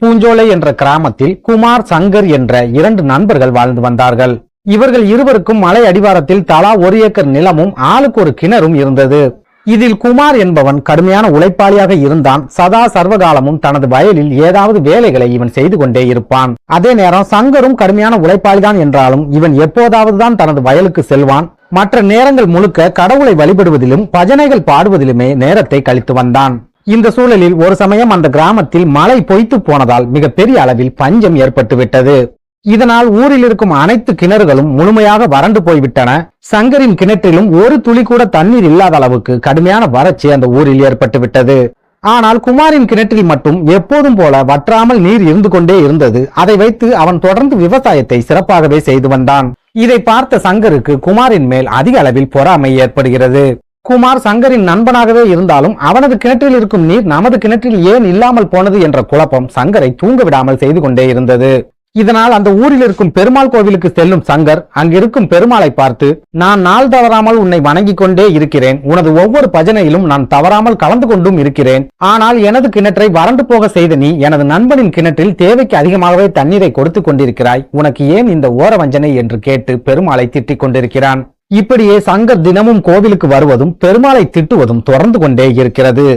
பூஞ்சோலை என்ற கிராமத்தில் குமார், சங்கர் என்ற 2 நண்பர்கள் வாழ்ந்து வந்தார்கள். இவர்கள் இருவருக்கும் மலை அடிவாரத்தில் தலா 1 ஏக்கர் நிலமும் ஆளுக்கு ஒரு கிணறும் இருந்தது. இதில் குமார் என்பவன் கடுமையான உழைப்பாளியாக இருந்தான். சதா சர்வகாலமும் தனது வயலில் ஏதாவது வேலைகளை இவன் செய்து கொண்டே இருப்பான். அதே நேரம் சங்கரும் கடுமையான உழைப்பாளிதான் என்றாலும் இவன் எப்போதாவது தான் தனது வயலுக்கு செல்வான். மற்ற நேரங்கள் முழுக்க கடவுளை வழிபடுவதிலும் பஜனைகள் பாடுவதிலுமே நேரத்தை கழித்து வந்தான். இந்த சூழலில் ஒரு சமயம் அந்த கிராமத்தில் மழை பொய்த்து போனதால் மிகப்பெரிய அளவில் பஞ்சம் ஏற்பட்டுவிட்டது. இதனால் ஊரில் இருக்கும் அனைத்து கிணறுகளும் முழுமையாக வறண்டு போய்விட்டன. சங்கரின் கிணற்றிலும் ஒரு துளி கூட தண்ணீர் இல்லாத அளவுக்கு கடுமையான வறட்சி அந்த ஊரில் ஏற்பட்டுவிட்டது. ஆனால் குமாரின் கிணற்றில் மட்டும் எப்போதும் போல வற்றாமல் நீர் இருந்து கொண்டே இருந்தது. அதை வைத்து அவன் தொடர்ந்து விவசாயத்தை சிறப்பாகவே செய்து வந்தான். இதை பார்த்த சங்கருக்கு குமாரின் மேல் அதிக அளவில் பொறாமை ஏற்படுகிறது. குமார் சங்கரின் நண்பனாகவே இருந்தாலும் அவனது கிணற்றில் இருக்கும் நீர் நமது கிணற்றில் ஏன் இல்லாமல் போனது என்ற குழப்பம் சங்கரை தூங்க விடாமல் செய்து கொண்டே இருந்தது. இதனால் அந்த ஊரில் இருக்கும் பெருமாள் கோவிலுக்கு செல்லும் சங்கர் அங்கிருக்கும் பெருமாளை பார்த்து, நான் நாள் தவறாமல் உன்னை வணங்கிக் கொண்டே இருக்கிறேன். உனது ஒவ்வொரு பஜனையிலும் நான் தவறாமல் கலந்து கொண்டும் இருக்கிறேன். ஆனால் எனது கிணற்றை வறண்டு போக செய்த நீ எனது நண்பனின் கிணற்றில் தேவைக்கு அதிகமாகவே தண்ணீரை கொடுத்து கொண்டிருக்கிறாய். உனக்கு ஏன் இந்த ஓர வஞ்சனை என்று கேட்டு பெருமாளை திட்டிக் கொண்டிருக்கிறான். இப்படியே சங்கர் தினமும் கோவிலுக்கு வருவதும் பெருமாளை திட்டுவதும் தொடர்ந்து கொண்டே இருக்கிறது.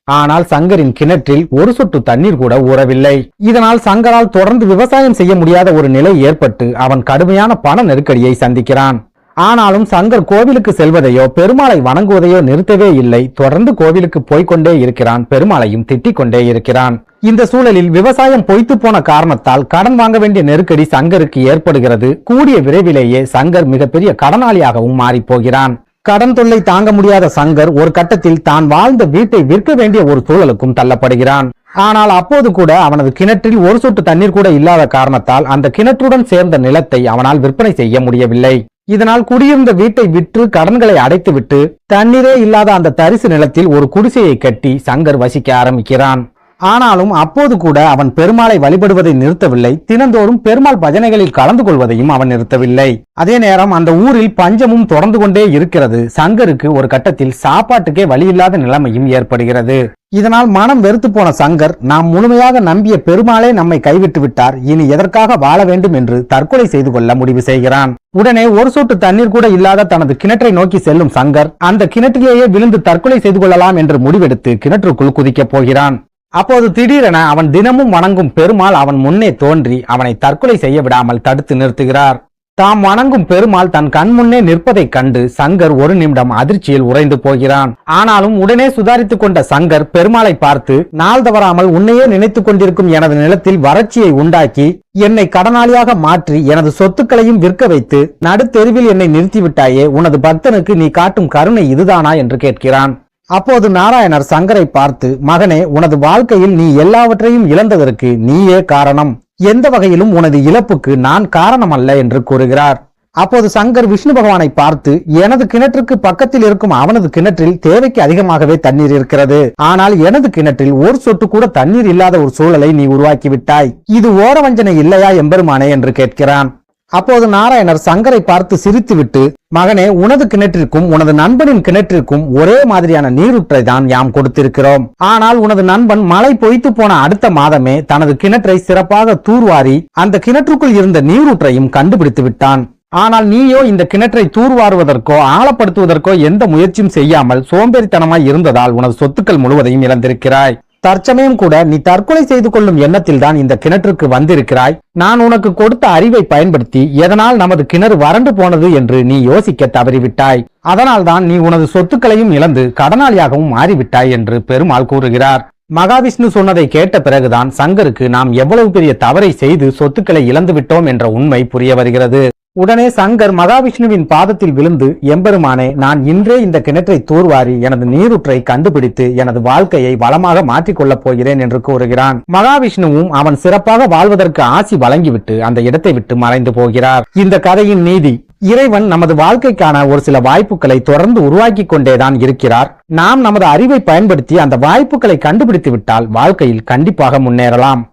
ஆனால் சங்கரின் கிணற்றில் ஒரு சொட்டு தண்ணீர் கூட ஊறவில்லை. இதனால் சங்கரால் தொடர்ந்து விவசாயம் செய்ய முடியாத ஒரு நிலை ஏற்பட்டு அவன் கடுமையான பண நெருக்கடியை சந்திக்கிறான். ஆனாலும் சங்கர் கோவிலுக்கு செல்வதையோ பெருமாளை வணங்குவதையோ நிறுத்தவே இல்லை. தொடர்ந்து கோவிலுக்கு போய்கொண்டே இருக்கிறான். பெருமாளையும் திட்டிக் கொண்டே இருக்கிறான். இந்த சூழலில் விவசாயம் பொய்த்து போன காரணத்தால் கடன் வாங்க வேண்டிய நெருக்கடி சங்கருக்கு ஏற்படுகிறது. கூடிய விரைவிலேயே சங்கர் மிகப்பெரிய கடனாளியாகவும் மாறி போகிறான். கடன் தொல்லை தாங்க முடியாத சங்கர் ஒரு கட்டத்தில் தான் வாழ்ந்த வீட்டை விற்க வேண்டிய ஒரு சூழலுக்கும் தள்ளப்படுகிறான். ஆனால் அப்போது கூட அவனது கிணற்றில் ஒரு சொட்டு தண்ணீர் கூட இல்லாத காரணத்தால் அந்த கிணற்றுடன் சேர்ந்த நிலத்தை அவனால் விற்பனை செய்ய முடியவில்லை. இதனால் குடியிருந்த வீட்டை விற்று கடன்களை அடைத்துவிட்டு தண்ணீரே இல்லாத அந்த தரிசு நிலத்தில் ஒரு குடிசையை கட்டி சங்கர் வசிக்க ஆரம்பிக்கிறான். ஆனாலும் அப்போது கூட அவன் பெருமாளை வழிபடுவதை நிறுத்தவில்லை. தினந்தோறும் பெருமாள் பஜனைகளில் கலந்து கொள்வதையும் அவன் நிறுத்தவில்லை. அதே நேரம் அந்த ஊரில் பஞ்சமும் தொடர்ந்து கொண்டே இருக்கிறது. சங்கருக்கு ஒரு கட்டத்தில் சாப்பாட்டுக்கே வழியில்லாத நிலைமையும் ஏற்படுகிறது. இதனால் மனம் வெறுத்து போன சங்கர், நாம் முழுமையாக நம்பிய பெருமாளே நம்மை கைவிட்டு விட்டார், இனி எதற்காக வாழ வேண்டும் என்று தற்கொலை செய்து கொள்ள முடிவு செய்கிறான். உடனே ஒரு சொட்டு தண்ணீர் கூட இல்லாத தனது கிணற்றை நோக்கி செல்லும் சங்கர் அந்த கிணற்றிலேயே விழுந்து தற்கொலை செய்து கொள்ளலாம் என்று முடிவெடுத்து கிணற்றுக்குள் குதிக்கப் போகிறான். அப்போது திடீரென அவன் தினமும் வணங்கும் பெருமாள் அவன் முன்னே தோன்றி அவனை தற்கொலை செய்ய விடாமல் தடுத்து நிறுத்துகிறார். தாம் வணங்கும் பெருமாள் தன் கண் முன்னே நிற்பதை கண்டு சங்கர் ஒரு நிமிடம் அதிர்ச்சியில் உறைந்து போகிறான். ஆனாலும் உடனே சுதாரித்துக் கொண்ட சங்கர் பெருமாளை பார்த்து, நாள் தவறாமல் உன்னையே நினைத்துக் கொண்டிருக்கும் எனது நிலத்தில் வறட்சியை உண்டாக்கி என்னை கடனாளியாக மாற்றி எனது சொத்துக்களையும் விற்க வைத்து நடுத்தெருவில் என்னை நிறுத்திவிட்டாயே, உனது பக்தனுக்கு நீ காட்டும் கருணை இதுதானா என்று கேட்கிறான். அப்போது நாராயணர் சங்கரை பார்த்து, மகனே, உனது வாழ்க்கையில் நீ எல்லாவற்றையும் இழந்ததற்கு நீயே காரணம். எந்த வகையிலும் உனது இழப்புக்கு நான் காரணம் அல்ல என்று கூறுகிறார். அப்போது சங்கர் விஷ்ணு பகவானை பார்த்து, எனது கிணற்றுக்கு பக்கத்தில் இருக்கும் அவனது கிணற்றில் தேவைக்கு அதிகமாகவே தண்ணீர் இருக்கிறது. ஆனால் எனது கிணற்றில் ஒரு சொட்டு கூட தண்ணீர் இல்லாத ஒரு சூழலை நீ உருவாக்கிவிட்டாய். இது ஓரவஞ்சனை இல்லையா எம்பெருமானே என்று கேட்கிறான். அப்போது நாராயணர் சங்கரை பார்த்து சிரித்துவிட்டு, மகனே, உனது கிணற்றிற்கும் உனது நண்பனின் கிணற்றிற்கும் ஒரே மாதிரியான நீரூற்றை தான் யாம் கொடுத்திருக்கிறோம். ஆனால் உனது நண்பன் மழை பொய்த்து போன அடுத்த மாதமே தனது கிணற்றை சிறப்பாக தூர்வாரி அந்த கிணற்றுக்குள் இருந்த நீரூற்றையும் கண்டுபிடித்து விட்டான். ஆனால் நீயோ இந்த கிணற்றை தூர்வாருவதற்கோ ஆழப்படுத்துவதற்கோ எந்த முயற்சியும் செய்யாமல் சோம்பேறித்தனமாய் இருந்ததால் உனது சொத்துக்கள் முழுவதையும் இழந்திருக்கிறாய். தற்சமயம் கூட நீ தற்கொலை செய்து கொள்ளும் எண்ணத்தில் தான் இந்த கிணற்றுக்கு வந்திருக்கிறாய். நான் உனக்கு கொடுத்த அறிவை பயன்படுத்தி எதனால் நமது கிணறு வறண்டு போனது என்று நீ யோசிக்க தவறிவிட்டாய். அதனால் தான் நீ உனது சொத்துக்களையும் இழந்து கடனாளியாகவும் மாறிவிட்டாய் என்று பெருமாள் கூறுகிறார். மகாவிஷ்ணு சொன்னதை கேட்ட பிறகுதான் சங்கருக்கு நாம் எவ்வளவு பெரிய தவறை செய்து சொத்துக்களை இழந்து விட்டோம் என்ற உண்மை புரிய வருகிறது. உடனே சங்கர் மகாவிஷ்ணுவின் பாதத்தில் விழுந்து, எம்பெருமானே, நான் இன்றே இந்த கிணற்றை தூர்வாரி எனது நீரூற்றை கண்டுபிடித்து எனது வாழ்க்கையை வளமாக மாற்றிக்கொள்ளப் போகிறேன் என்று கூறுகிறான். மகாவிஷ்ணுவும் அவன் சிறப்பாக வாழ்வதற்கு ஆசி வழங்கிவிட்டு அந்த இடத்தை விட்டு மறைந்து போகிறார். இந்த கதையின் நீதி, இறைவன் நமது வாழ்க்கைக்கான ஒரு சில வாய்ப்புகளை தொடர்ந்து உருவாக்கி கொண்டேதான் இருக்கிறார். நாம் நமது அறிவை பயன்படுத்தி அந்த வாய்ப்புகளை கண்டுபிடித்து விட்டால் வாழ்க்கையில் கண்டிப்பாக முன்னேறலாம்.